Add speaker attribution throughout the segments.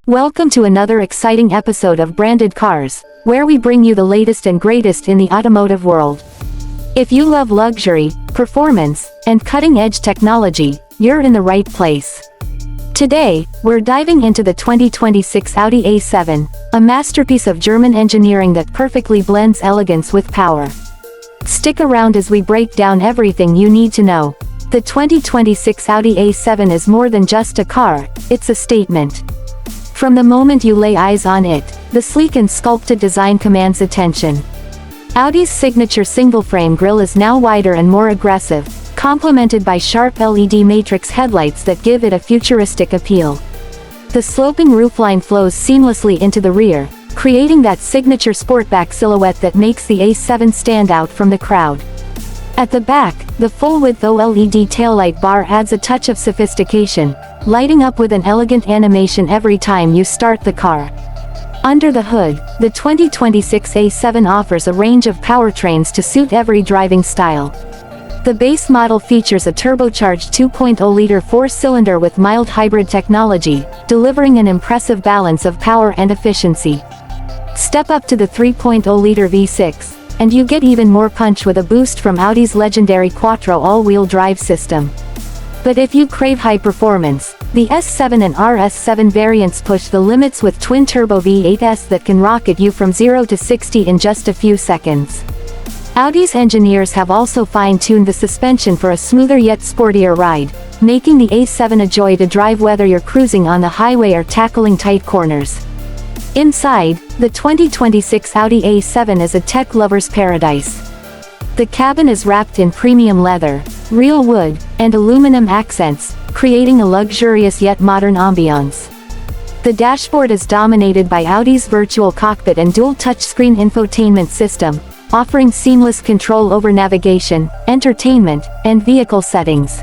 Speaker 1: Welcome to another exciting episode of Branded Cars, where we bring you the latest and greatest in the automotive world. If you love luxury, performance, and cutting-edge technology, you're in the right place. Today, we're diving into the 2026 Audi A7, a masterpiece of German engineering that perfectly blends elegance with power. Stick around as we break down everything you need to know. The 2026 Audi A7 is more than just a car, it's a statement. From the moment you lay eyes on it, the sleek and sculpted design commands attention. Audi's signature single-frame grille is now wider and more aggressive, complemented by sharp LED matrix headlights that give it a futuristic appeal. The sloping roofline flows seamlessly into the rear, creating that signature sportback silhouette that makes the A7 stand out from the crowd. At the back, the full-width OLED taillight bar adds a touch of sophistication, lighting up with an elegant animation every time you start the car. Under the hood, the 2026 A7 offers a range of powertrains to suit every driving style. The base model features a turbocharged 2.0-liter four-cylinder with mild hybrid technology, delivering an impressive balance of power and efficiency. Step up to the 3.0-liter V6, and you get even more punch with a boost from Audi's legendary Quattro all-wheel drive system. But if you crave high performance, the S7 and RS7 variants push the limits with twin-turbo V8s that can rocket you from 0 to 60 in just a few seconds. Audi's engineers have also fine-tuned the suspension for a smoother yet sportier ride, making the A7 a joy to drive whether you're cruising on the highway or tackling tight corners. Inside, the 2026 Audi A7 is a tech lover's paradise. The cabin is wrapped in premium leather, real wood, and aluminum accents, creating a luxurious yet modern ambiance. The dashboard is dominated by Audi's virtual cockpit and dual touchscreen infotainment system, offering seamless control over navigation, entertainment, and vehicle settings.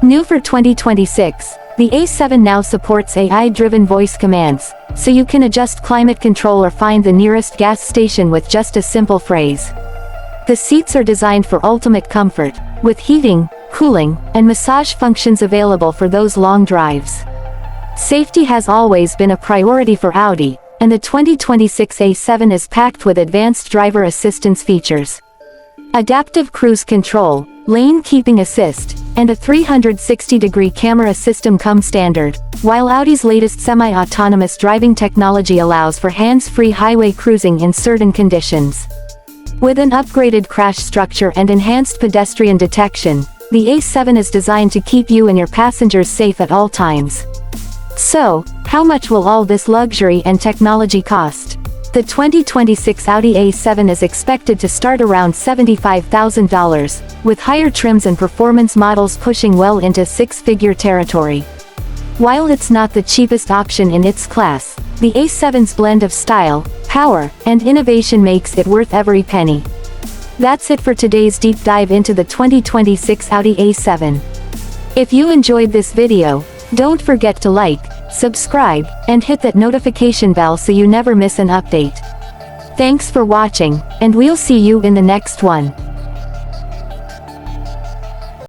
Speaker 1: New for 2026, the A7 now supports AI-driven voice commands, so you can adjust climate control or find the nearest gas station with just a simple phrase. The seats are designed for ultimate comfort, with heating, cooling, and massage functions available for those long drives. Safety has always been a priority for Audi, and the 2026 A7 is packed with advanced driver assistance features. Adaptive cruise control, lane keeping assist, and a 360-degree camera system come standard, while Audi's latest semi-autonomous driving technology allows for hands-free highway cruising in certain conditions. With an upgraded crash structure and enhanced pedestrian detection, the A7 is designed to keep you and your passengers safe at all times. So, how much will all this luxury and technology cost? The 2026 Audi A7 is expected to start around $75,000, with higher trims and performance models pushing well into six-figure territory. While it's not the cheapest option in its class, the A7's blend of style, power, and innovation makes it worth every penny. That's it for today's deep dive into the 2026 Audi A7. If you enjoyed this video, don't forget to like, subscribe, and hit that notification bell so you never miss an update. Thanks for watching, and we'll see you in the next one.